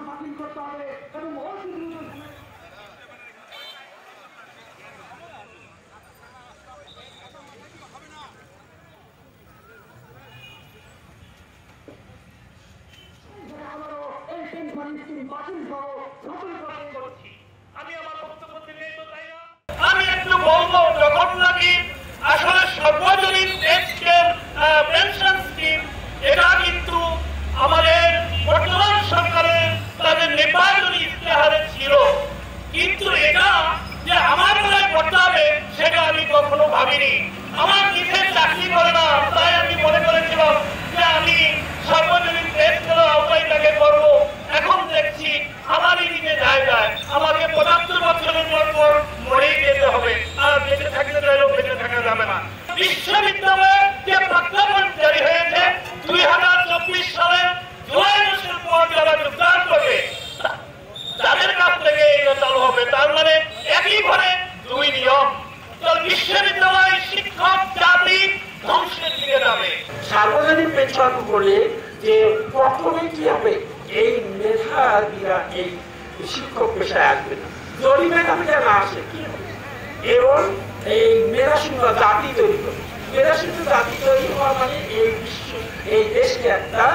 বাতিল করতে হবে এবং আমি একটু বলবো যখন নাকি আসলে সর্বজনীন পেনশন স্কিম এটা কিন্তু আমাদের বর্তমান সরকারের তাদের নির্বাচনী ইশতেহারে ছিল, কিন্তু এটা যে আমার বেলায় করতে হবে সেটা আমি কখনো ভাবিনি। আমার নিজের চাকরি করে না, তাই আমি মনে করেছিলাম যে আমি সর্বজনীন পেনশনের আওতায় তাকে করবো। এখন দেখছি আমারই নিজে জায়গায় আমাকে ৭৫ বছরের পর মরেই যেতে হবে, আর বেঁচে থাকতে চাইলেও বেঁচে থাকা যাবে না। বিশ্ববিদ্যালয়ে যে প্রজ্ঞাপন জারি হয়েছে ২০২৪ সালে জুলাই মাসের পর যারা যোগদান করবে তাদের কাছ থেকে এটা চালু হবে। তার মানে একই ঘরে দুই নিয়ম। বিশ্ববিদ্যালয় শিক্ষক জাতি ধ্বংসের দিকে যাবে। সার্বজনীন পেনশন করলে যে প্রথমে কি হবে, এই মেধাবীরা এই শিক্ষক পেশায় আসবে না, যদি মেধাবীরা না আসে কি হবে, এবং এই মেধাশূন্য জাতি তৈরি করবে। মেধাশূন্য জাতি তৈরি হওয়া মানে এই দেশকে একটা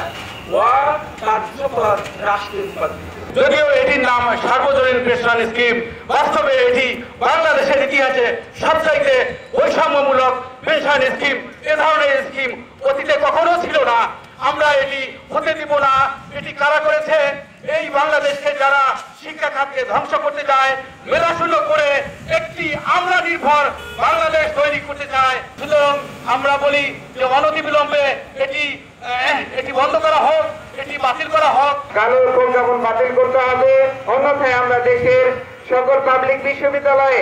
কার্যকর রাষ্ট্রে উৎপাদন। যদিও এটির নাম সার্বজনীন পেনশন স্কিম, বাস্তবে এটি বাংলাদেশের ইতিহাসে সবচাইতে বৈষম্যমূলক পেনশন স্কিম। এ ধরনের স্কিম অতীতে কখনো ছিল না, আমরা এটি হতে দিব না। এটি কারা করেছে? এই বাংলাদেশকে যারা শিক্ষা খাতকে ধ্বংস করতে চায়, মেধাশূন্য করে একটি আমরা নির্ভর বাংলাদেশ তৈরি করতে চায়। সুতরাং আমরা বলি যে অনতিবিলম্বে এটি বন্ধ করা হোক, এটি বাতিল করা হোক। কালো প্রজ্ঞাপন বাতিল করতে হবে, অন্যথায় আমরা দেশের সকল পাবলিক বিশ্ববিদ্যালয়ে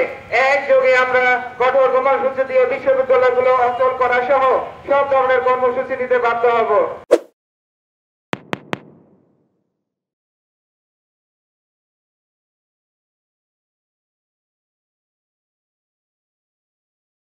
একযোগে আমরা কঠোর কর্মসূচি দিয়ে বিশ্ববিদ্যালয়গুলো অচল করা সহ সব ধরনের কর্মসূচি নিতে বাধ্য হব।